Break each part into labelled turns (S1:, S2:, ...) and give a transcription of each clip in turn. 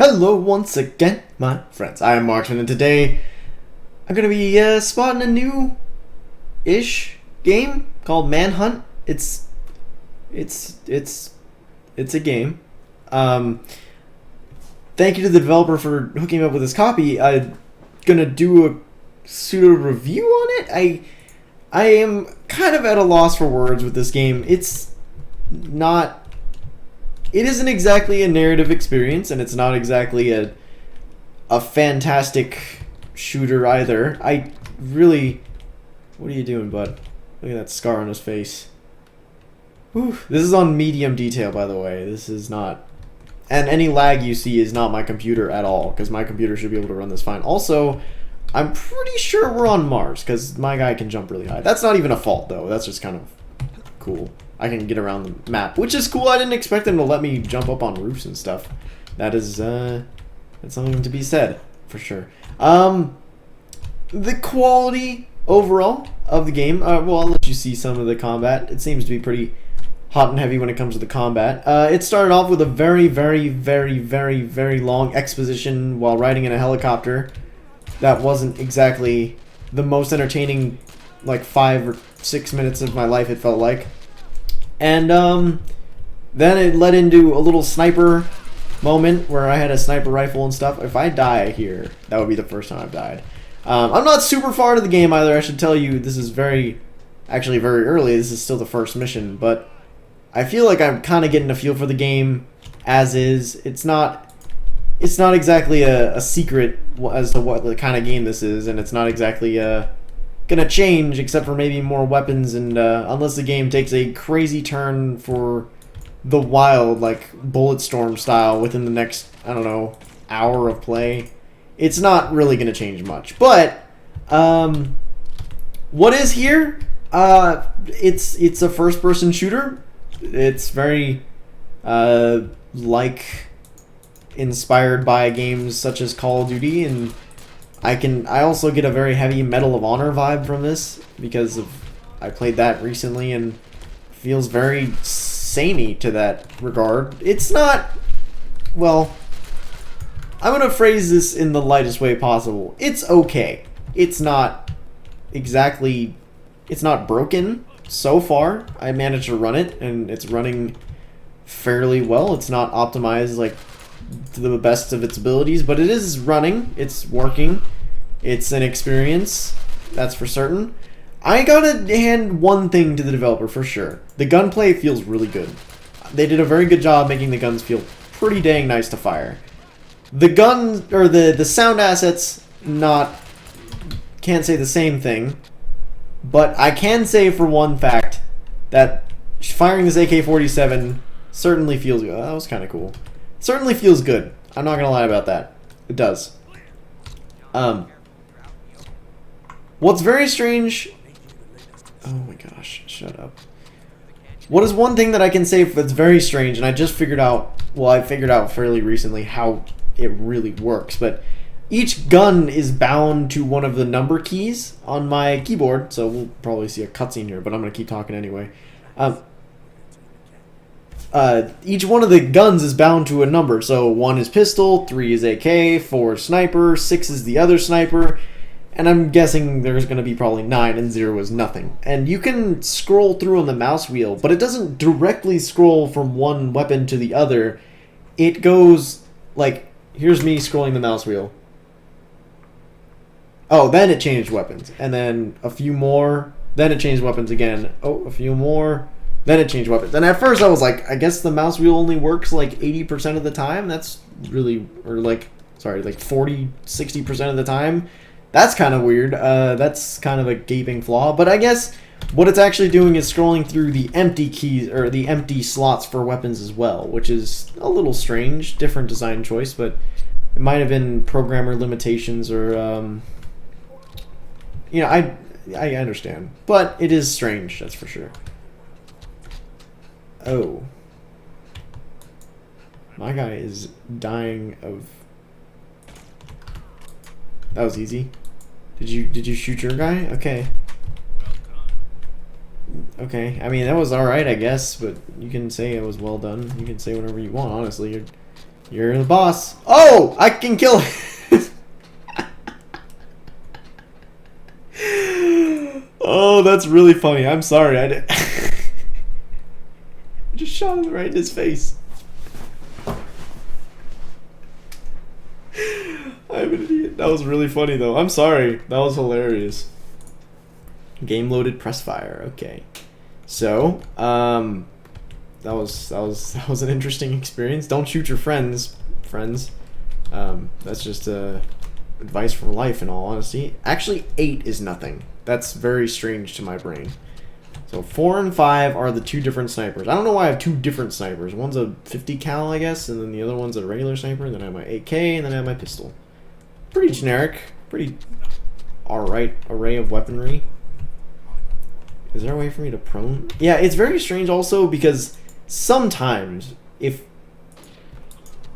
S1: Hello once again, my friends. I am Marksman, and today I'm gonna be spotting a new-ish game called Manhunt. It's a game. Thank you to the developer for hooking me up with this copy. I'm gonna do a pseudo review on it. I am kind of at a loss for words with this game. It isn't exactly a narrative experience, and it's not exactly a fantastic shooter either. What are you doing, bud? Look at that scar on his face. Whew. This is on medium detail, by the way. This is not... And any lag you see is not my computer at all, because my computer should be able to run this fine. Also, I'm pretty sure we're on Mars, because my guy can jump really high. That's not even a fault, though. That's just kind of cool. I can get around the map, which is cool. I didn't expect them to let me jump up on roofs and stuff. That's something to be said, for sure. The quality overall of the game, well, I'll let you see some of the combat. It seems to be pretty hot and heavy when it comes to the combat. It started off with a very, very, very, very, very long exposition while riding in a helicopter. That wasn't exactly the most entertaining, like, 5 or 6 minutes of my life, it felt like. And then it led into a little sniper moment where I had a sniper rifle and stuff. If I die here, that would be the first time I've died. I'm not super far into the game either. I should tell you, this is actually very early. This is still the first mission, but I feel like I'm kind of getting a feel for the game as is. It's not exactly a secret as to what the kind of game this is, and it's not exactly gonna change except for maybe more weapons, and unless the game takes a crazy turn for the wild, like Bulletstorm style, within the next, I don't know, hour of play, it's not really gonna change much. But what is here? It's a first-person shooter. It's very inspired by games such as Call of Duty, and I also get a very heavy Medal of Honor vibe from this because I played that recently and feels very samey to that regard. It's not, well, I'm gonna phrase this in the lightest way possible. It's okay. It's not broken so far. I managed to run it and it's running fairly well. It's not optimized like to the best of its abilities, but it is running. It's working. It's an experience, that's for certain. I gotta hand one thing to the developer for sure. The gunplay feels really good. They did a very good job making the guns feel pretty dang nice to fire. The guns, or the sound assets, can't say the same thing, but I can say for one fact that firing this AK-47 certainly feels good. That was kind of cool. Certainly feels good. I'm not gonna lie about that. It does. What's very strange... Oh my gosh, shut up. What is one thing that I can say that's very strange, and I just figured out... Well, I figured out fairly recently how it really works, but each gun is bound to one of the number keys on my keyboard, so we'll probably see a cutscene here, but I'm going to keep talking anyway. Each one of the guns is bound to a number, so 1 is pistol, 3 is AK, 4 is sniper, 6 is the other sniper, and I'm guessing there's going to be probably 9, and 0 is nothing. And you can scroll through on the mouse wheel, but it doesn't directly scroll from one weapon to the other. It goes, like, here's me scrolling the mouse wheel. Oh, then it changed weapons. And then a few more, then it changed weapons again. Oh, a few more, then it changed weapons. And at first I was like, I guess the mouse wheel only works like 80% of the time. That's really, or like 40, 60% of the time. That's kind of weird. That's kind of a gaping flaw. But I guess what it's actually doing is scrolling through the empty keys, or the empty slots for weapons as well, which is a little strange. Different design choice, but it might have been programmer limitations or, you know, I understand. But it is strange, that's for sure. Oh. My guy is dying of... That was easy. Did you shoot your guy? Okay. Okay. I mean, that was alright, I guess, but you can say it was well done. You can say whatever you want, honestly. You're the boss. Oh, I can kill him. Oh, that's really funny. I'm sorry. I just shot him right in his face. I'm an idiot. That was really funny though. I'm sorry. That was hilarious. Game loaded, press fire. Okay. So, that was an interesting experience. Don't shoot your friends. That's just advice for life in all honesty. Actually, 8 is nothing. That's very strange to my brain. So 4 and 5 are the two different snipers. I don't know why I have two different snipers. One's a 50 cal, I guess, and then the other one's a regular sniper. And then I have my AK, and then I have my pistol. Pretty generic. Pretty alright array of weaponry. Is there a way for me to prone? Yeah, it's very strange also because sometimes if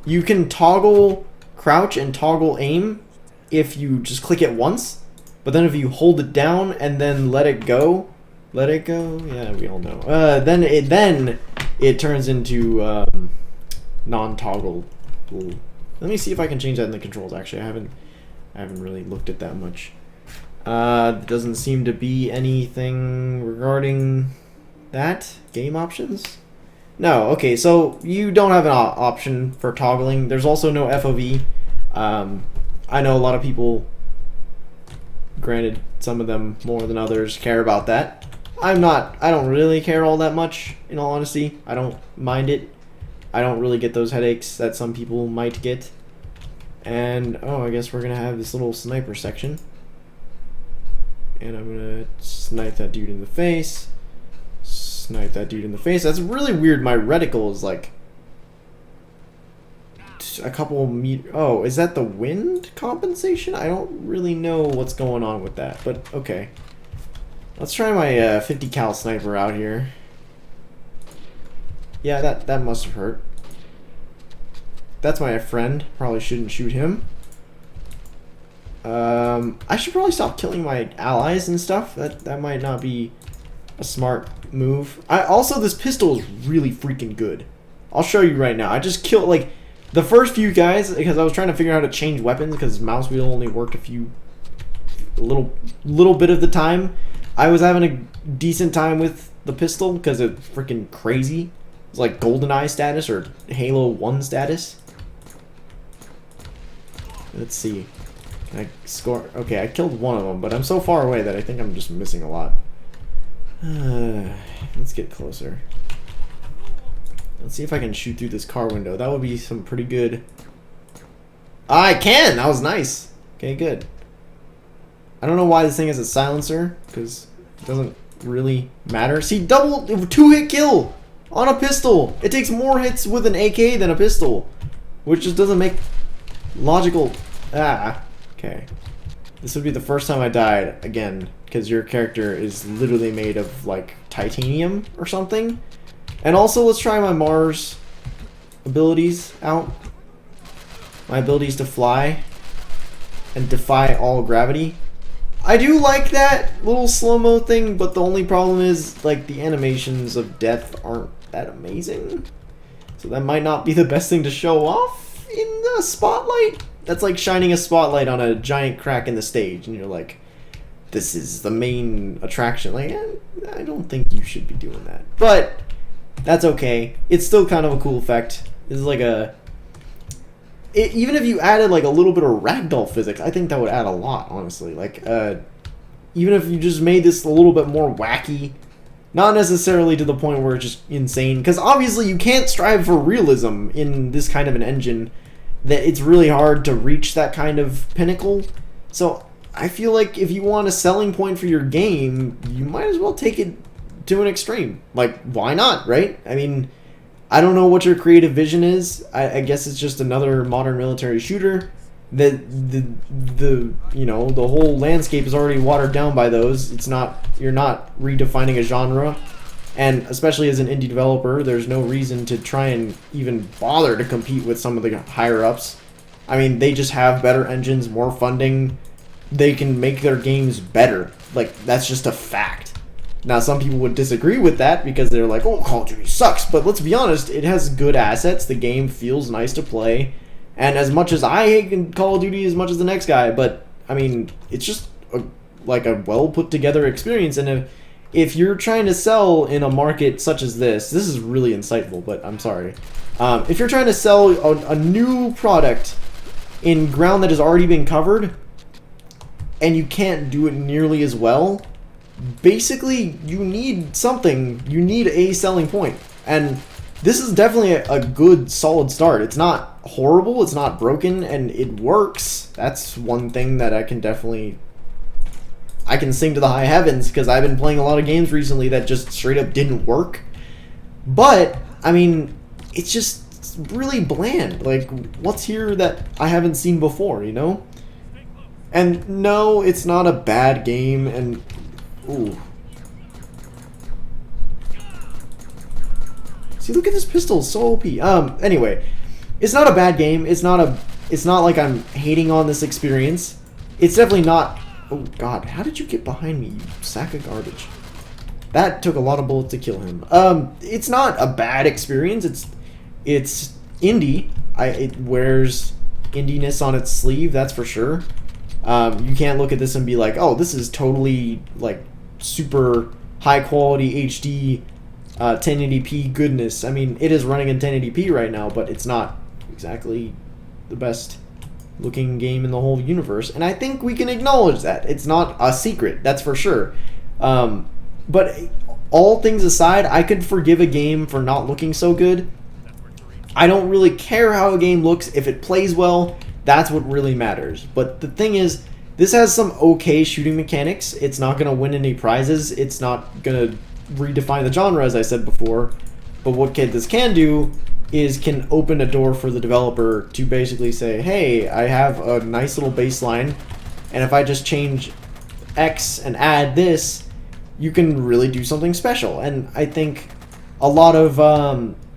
S1: you can toggle crouch and toggle aim if you just click it once, but then if you hold it down and then let it go, yeah, we all know. Then it turns into non-toggle. Let me see if I can change that in the controls. Actually, I haven't really looked at that much. Doesn't seem to be anything regarding that. Game options? No, okay, so you don't have an option for toggling. There's also no FOV. I know a lot of people, granted some of them more than others, care about that. I don't really care all that much, in all honesty. I don't mind it. I don't really get those headaches that some people might get. And, oh, I guess we're gonna have this little sniper section. And I'm gonna snipe that dude in the face. Snipe that dude in the face. That's really weird. My reticle is like a couple meters. Oh, is that the wind compensation? I don't really know what's going on with that, but okay. Let's try my 50 cal sniper out here. Yeah, that must have hurt. That's my friend. Probably shouldn't shoot him. I should probably stop killing my allies and stuff. That might not be a smart move. Also, this pistol is really freaking good. I'll show you right now. I just killed, like, the first few guys, because I was trying to figure out how to change weapons, because mouse wheel only worked a little bit of the time. I was having a decent time with the pistol, because it's freaking crazy. It's like GoldenEye status, or Halo 1 status. Let's see. Can I score? Okay, I killed one of them, but I'm so far away that I think I'm just missing a lot. Let's get closer. Let's see if I can shoot through this car window. That would be some pretty good... I can! That was nice. Okay, good. I don't know why this thing has a silencer, because it doesn't really matter. See, two-hit kill on a pistol. It takes more hits with an AK than a pistol, which just doesn't make logical... Okay. This would be the first time I died again, because your character is literally made of, like, titanium or something. And also, let's try my Mars abilities out. My abilities to fly and defy all gravity. I do like that little slow-mo thing, but the only problem is, like, the animations of death aren't that amazing. So that might not be the best thing to show off in the spotlight. That's like shining a spotlight on a giant crack in the stage, and you're like, this is the main attraction. Like, I don't think you should be doing that. But that's okay. It's still kind of a cool effect. This is like even if you added like a little bit of ragdoll physics, I think that would add a lot, honestly. Like, even if you just made this a little bit more wacky, not necessarily to the point where it's just insane, because obviously you can't strive for realism in this kind of an engine. That it's really hard to reach that kind of pinnacle. So I feel like if you want a selling point for your game, you might as well take it to an extreme. Like, why not, right? I mean, I don't know what your creative vision is. I guess it's just another modern military shooter. The you know, the whole landscape is already watered down by those. You're not redefining a genre. And especially as an indie developer, there's no reason to try and even bother to compete with some of the higher-ups. I mean, they just have better engines, more funding. They can make their games better. Like, that's just a fact. Now, some people would disagree with that because they're like, oh, Call of Duty sucks. But let's be honest, it has good assets. The game feels nice to play. And as much as I hate Call of Duty as much as the next guy, but, I mean, it's just like a well-put-together experience. And if you're trying to sell in a market such as this is really insightful, but I'm sorry. If you're trying to sell a new product in ground that has already been covered, and you can't do it nearly as well, basically you need something. You need a selling point. And this is definitely a good, solid start. It's not horrible, it's not broken, and it works. That's one thing that I can sing to the high heavens, because I've been playing a lot of games recently that just straight up didn't work. But, I mean, it's just really bland. Like, what's here that I haven't seen before, you know? And no, it's not a bad game, and ooh. See, look at this pistol, so OP. Anyway, it's not a bad game. It's not like I'm hating on this experience. It's definitely not. Oh God, how did you get behind me, you sack of garbage? That took a lot of bullets to kill him. It's not a bad experience. It's indie. It wears indiness on its sleeve, that's for sure. You can't look at this and be like, oh, this is totally like super high quality HD 1080p goodness. I mean, it is running in 1080p right now, but it's not exactly the best looking game in the whole universe, and I think we can acknowledge that. It's not a secret, that's for sure. But all things aside, I could forgive a game for not looking so good. I don't really care how a game looks. If it plays well, that's what really matters. But the thing is, this has some okay shooting mechanics. It's not going to win any prizes. It's not going to redefine the genre, as I said before. But what this can do is can open a door for the developer to basically say, hey, I have a nice little baseline, and if I just change X and add this, you can really do something special. And I think a lot of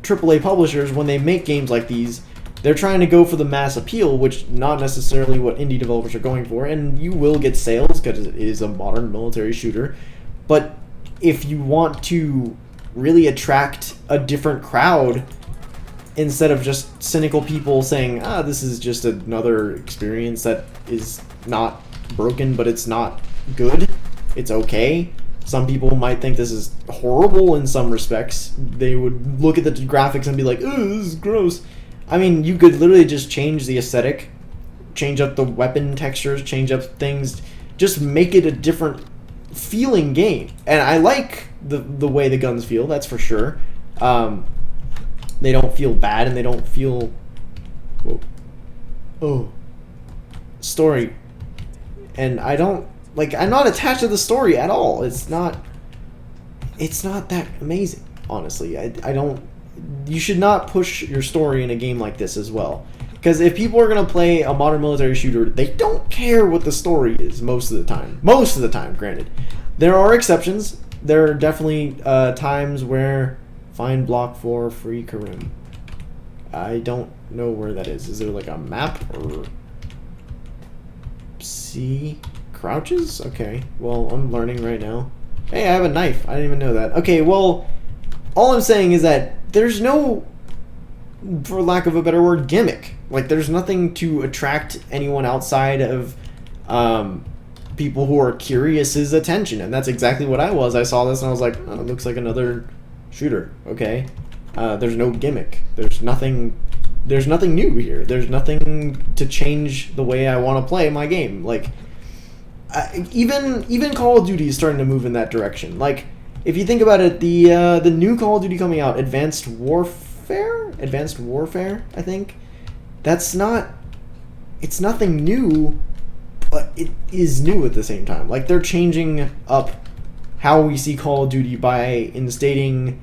S1: AAA publishers, when they make games like these, they're trying to go for the mass appeal, which not necessarily what indie developers are going for, and you will get sales because it is a modern military shooter. But if you want to really attract a different crowd, instead of just cynical people saying, this is just another experience that is not broken, but it's not good, it's okay. Some people might think this is horrible in some respects. They would look at the graphics and be like, this is gross. I mean, you could literally just change the aesthetic, change up the weapon textures, change up things, just make it a different feeling game. And I like the way the guns feel, that's for sure. They don't feel bad, and they don't feel... Whoa. Oh. Story. And I don't... Like, I'm not attached to the story at all. It's not that amazing, honestly. I don't... You should not push your story in a game like this as well. Because if people are going to play a modern military shooter, they don't care what the story is most of the time. Most of the time, granted. There are exceptions. There are definitely times where... Find block 4, free Karim. I don't know where that is. Is there like a map or... See? Crouches? Okay. Well, I'm learning right now. Hey, I have a knife. I didn't even know that. Okay, well, all I'm saying is that there's no, for lack of a better word, gimmick. Like, there's nothing to attract anyone outside of people who are curious's attention. And that's exactly what I was. I saw this and I was like, oh, it looks like another shooter. Okay. There's no gimmick. There's nothing new here. There's nothing to change the way I want to play my game. Like, even Call of Duty is starting to move in that direction. Like, if you think about it, the new Call of Duty coming out, Advanced Warfare, I think. It's nothing new, but it is new at the same time. Like, they're changing up how we see Call of Duty by instating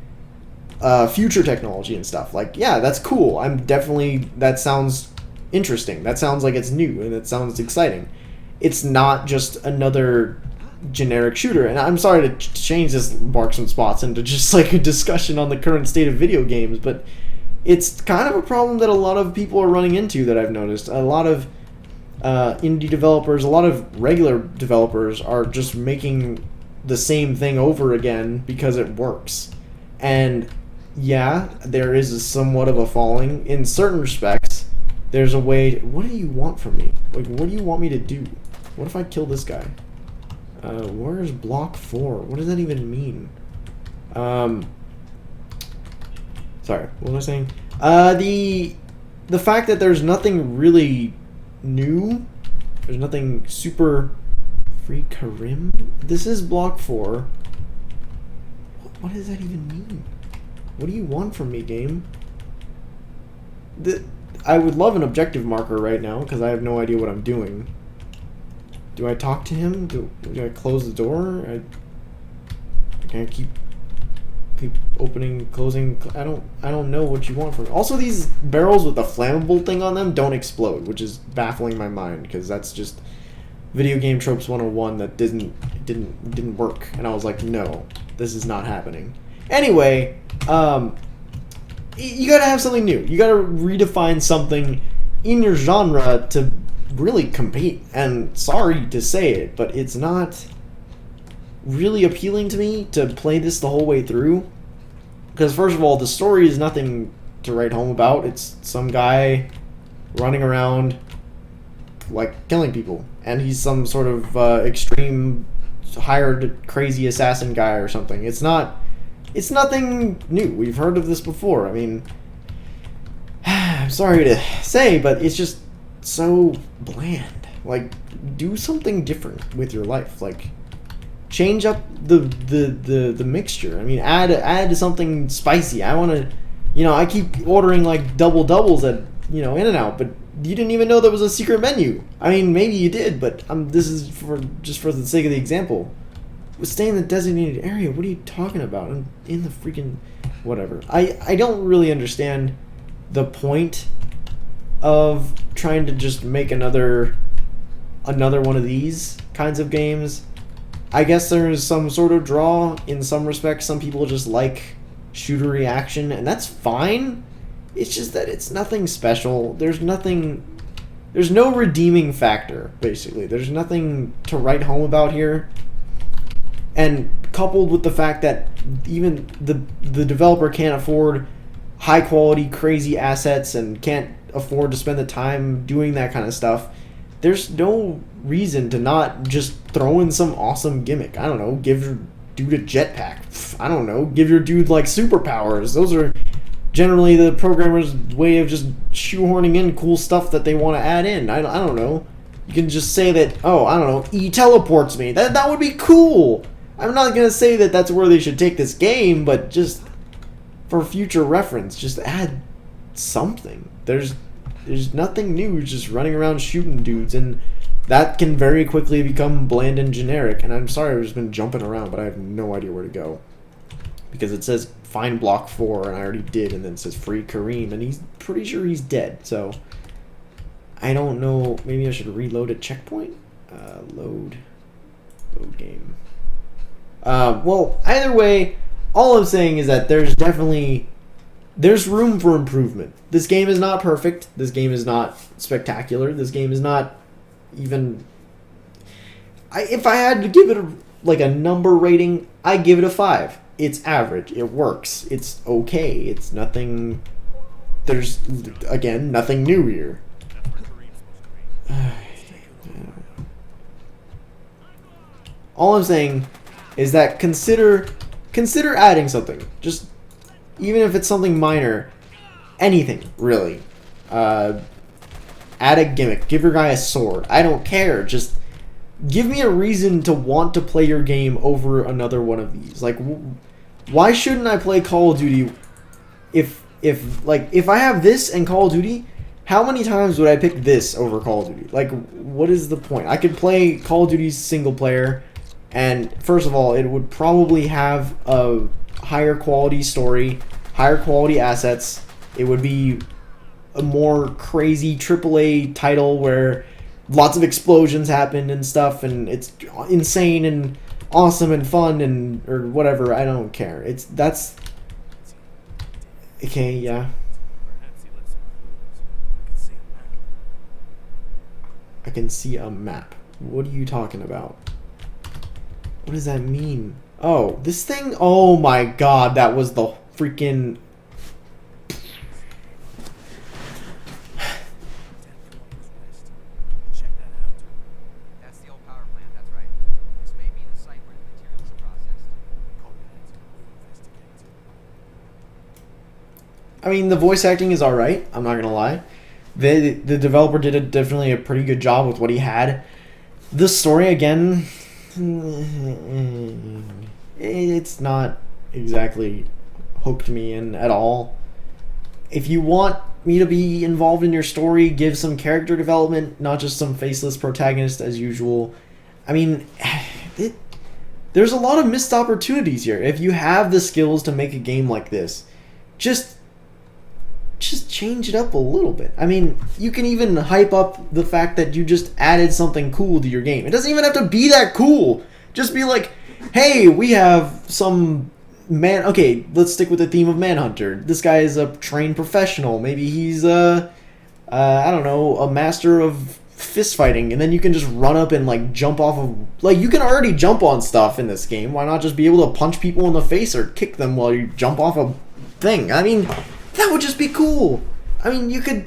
S1: future technology and stuff. Like, yeah, that's cool. That sounds interesting. That sounds like it's new, and it sounds exciting. It's not just another generic shooter. And I'm sorry to change this Marksman spots into just like a discussion on the current state of video games, but it's kind of a problem that a lot of people are running into that I've noticed. A lot of indie developers, a lot of regular developers are just making the same thing over again because it works. And yeah, there is somewhat of a falling in certain respects. There's a way. What do you want from me? Like, what do you want me to do? What if I kill this guy? Where's block 4? What does that even mean? Sorry, what was I saying? The fact that there's nothing really new. There's nothing super free Karim. This is block 4. What does that even mean? What do you want from me, game? I would love an objective marker right now because I have no idea what I'm doing. Do I talk to him? Do I close the door? I can't keep opening, closing. I don't know what you want from me. Also, these barrels with the flammable thing on them don't explode, which is baffling my mind because that's just video game tropes 101 that didn't work. And I was like, no, this is not happening. Anyway, you gotta have something new. You gotta redefine something in your genre to really compete. And sorry to say it, but it's not really appealing to me to play this the whole way through. Because first of all, the story is nothing to write home about. It's some guy running around like killing people, and he's some sort of extreme hired crazy assassin guy or something. It's nothing new. We've heard of this before. I mean, I'm sorry to say, but it's just so bland. Like, do something different with your life. Like, change up the mixture. I mean, add something spicy. I want to, I keep ordering like doubles at In-N-Out, but you didn't even know there was a secret menu. I mean, maybe you did, but this is for the sake of the example. Stay in the designated area. What are you talking about? I'm in the freaking whatever. I don't really understand the point of trying to just make another one of these kinds of games. I guess there's some sort of draw in some respects. Some people just like shootery action, and that's fine. It's just that it's nothing special. There's no redeeming factor, basically. There's nothing to write home about here. And coupled with the fact that even the developer can't afford high quality, crazy assets and can't afford to spend the time doing that kind of stuff, there's no reason to not just throw in some awesome gimmick. I don't know, give your dude a jetpack. I don't know, give your dude like superpowers. Those are generally the programmer's way of just shoehorning in cool stuff that they want to add in. I don't know. You can just say that, oh, I don't know, E teleports me. That would be cool. I'm not going to say that that's where they should take this game, but just for future reference, just add something. There's nothing new, just running around shooting dudes, and that can very quickly become bland and generic. And I'm sorry I've just been jumping around, but I have no idea where to go. Because it says find block 4, and I already did, and then it says free Kareem, and he's pretty sure he's dead, so I don't know. Maybe I should reload at checkpoint? Load game. Well, either way, all I'm saying is that there's room for improvement. This game is not perfect. This game is not spectacular. This game is not even... if I had to give it a number rating, I'd give it a 5. It's average. It works. It's okay. It's nothing... There's, again, nothing new here. All I'm saying is that consider adding something. Just, even if it's something minor, anything, really. Add a gimmick. Give your guy a sword. I don't care. Just give me a reason to want to play your game over another one of these. Like, why shouldn't I play Call of Duty if I have this and Call of Duty? How many times would I pick this over Call of Duty? Like, what is the point? I could play Call of Duty single player, and first of all, it would probably have a higher quality story, higher quality assets. It would be a more crazy AAA title where lots of explosions happen and stuff, and it's insane and awesome and fun and or whatever. I don't care. That's okay. Yeah. I can see a map. What are you talking about? What does that mean? Oh, this thing? Oh my god, that was the freaking... I mean, the voice acting is alright, I'm not gonna lie. The developer did definitely a pretty good job with what he had. The story, again, it's not exactly hooked me in at all. If you want me to be involved in your story, give some character development, not just some faceless protagonist as usual. I mean, there's a lot of missed opportunities here. If you have the skills to make a game like this, just change it up a little bit. I mean, you can even hype up the fact that you just added something cool to your game. It doesn't even have to be that cool. Just be like, hey, we have some man... Okay, let's stick with the theme of Manhunter. This guy is a trained professional. Maybe he's, I don't know, a master of fist fighting. And then you can just run up and, like, jump off of... Like, you can already jump on stuff in this game. Why not just be able to punch people in the face or kick them while you jump off a thing? I mean... That would just be cool. I mean, you could...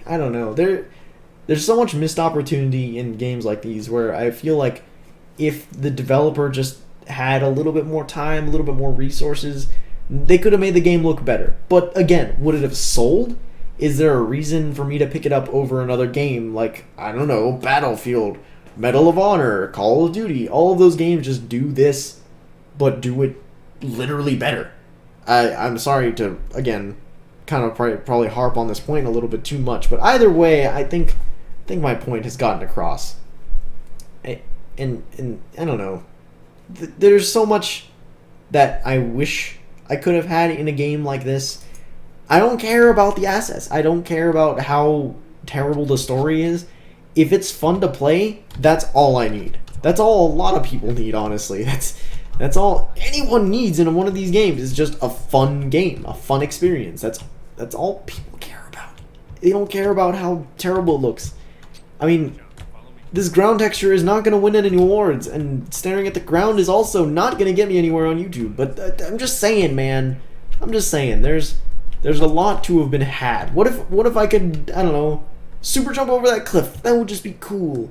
S1: I don't know. There's so much missed opportunity in games like these where I feel like if the developer just had a little bit more time, a little bit more resources, they could have made the game look better. But again, would it have sold? Is there a reason for me to pick it up over another game like, I don't know, Battlefield, Medal of Honor, Call of Duty? All of those games just do this, but do it literally better. I'm sorry to, again, kind of probably harp on this point a little bit too much, but either way, I think my point has gotten across. And I don't know. There's so much that I wish I could have had in a game like this. I don't care about the assets. I don't care about how terrible the story is. If it's fun to play, that's all I need. That's all a lot of people need, honestly. That's all anyone needs in one of these games is just a fun game, a fun experience. That's all people care about. They don't care about how terrible it looks. I mean, this ground texture is not going to win any awards, and staring at the ground is also not going to get me anywhere on YouTube. But I'm just saying, man. I'm just saying, there's a lot to have been had. What if I could, I don't know, super jump over that cliff? That would just be cool.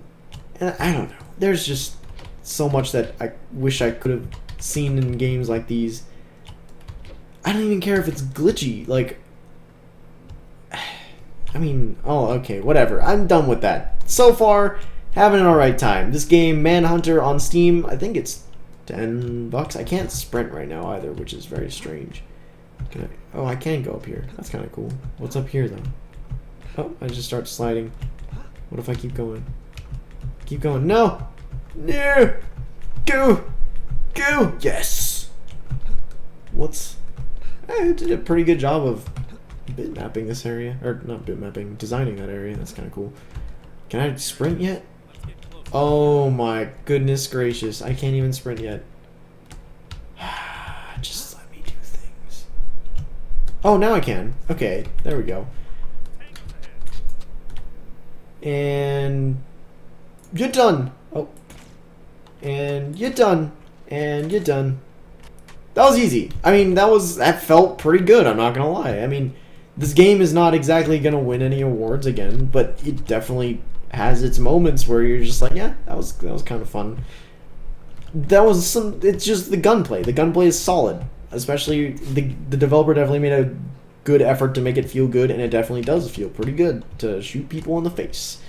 S1: And I don't know. There's just so much that I wish I could have seen in games like these. I don't even care if it's glitchy. Like, I mean, oh, okay, whatever. I'm done with that. So far, having an alright time. This game, Manhunter on Steam, I think it's $10. I can't sprint right now either, which is very strange. Oh, I can go up here. That's kind of cool. What's up here, though? Oh, I just start sliding. What if I keep going? Keep going. No! No! Go! Go! Yes! What's... I did a pretty good job of bitmapping this area. Or, not bitmapping, designing that area. That's kind of cool. Can I sprint yet? Oh my goodness gracious. I can't even sprint yet. Just let me do things. Oh, now I can. Okay, there we go. And... You're done! Oh. And you're done. And you're done. That was easy. I mean, that felt pretty good, I'm not gonna lie. I mean, this game is not exactly gonna win any awards again, but it definitely has its moments where you're just like, yeah, that was kind of fun. It's just the gunplay. The gunplay is solid. Especially, the developer definitely made a good effort to make it feel good, and it definitely does feel pretty good to shoot people in the face.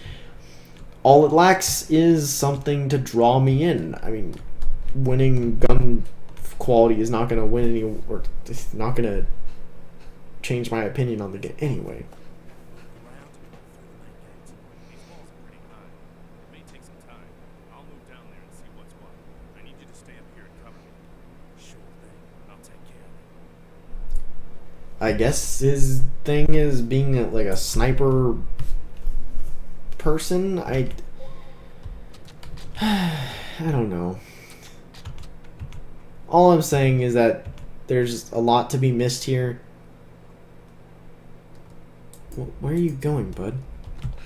S1: All it lacks is something to draw me in. I mean, winning gun quality is not going to win any, or it's not going to change my opinion on the game anyway. I guess his thing is being like a sniper person. I don't know. All I'm saying is that there's a lot to be missed here. Where are you going, bud?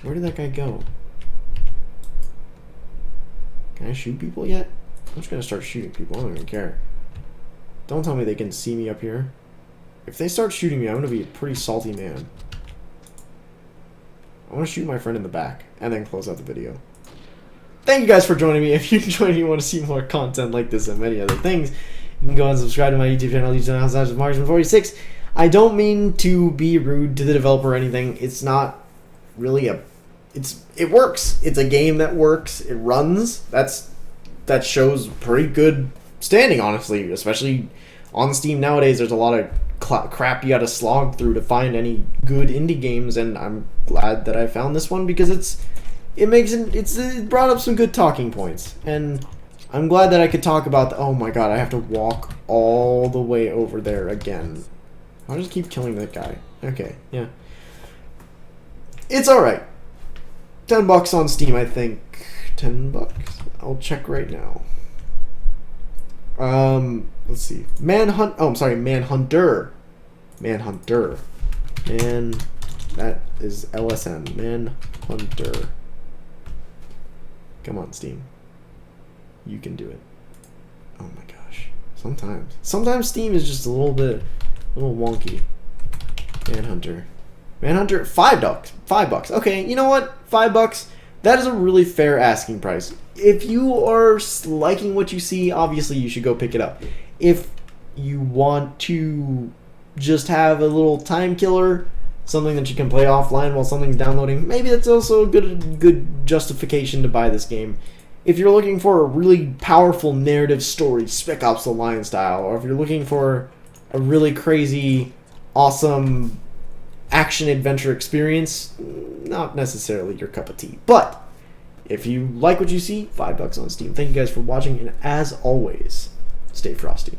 S1: Where did that guy go? Can I shoot people yet? I'm just gonna start shooting people. I don't even care. Don't tell me they can see me up here. If they start shooting me, I'm gonna be a pretty salty man. I want to shoot my friend in the back and then close out the video. Thank you guys for joining me. If you enjoyed and you want to see more content like this and many other things, you can go and subscribe to my YouTube channel, Marksman46. I don't mean to be rude to the developer or anything. It's not really it works. It's a game that works. It runs. That shows pretty good standing, honestly, especially on Steam nowadays. There's a lot of crap you gotta slog through to find any good indie games, and I'm glad that I found this one because it brought up some good talking points, and I'm glad that I could talk about oh my god, I have to walk all the way over there again. I'll just keep killing that guy. Okay, yeah. It's alright. $10 on Steam, I think. $10? I'll check right now. Let's see. Manhunter. Manhunter. That is LSN. Manhunter. Come on, Steam. You can do it. Oh my gosh. Sometimes Steam is just a little wonky. Manhunter. Manhunter, $5. $5. Okay, you know what? $5. That is a really fair asking price. If you are liking what you see, obviously you should go pick it up. If you want to just have a little time killer, something that you can play offline while something's downloading, maybe that's also a good justification to buy this game. If you're looking for a really powerful narrative story, Spec Ops: The Line style, or if you're looking for a really crazy, awesome action-adventure experience, not necessarily your cup of tea. But if you like what you see, $5 on Steam. Thank you guys for watching, and as always, stay frosty.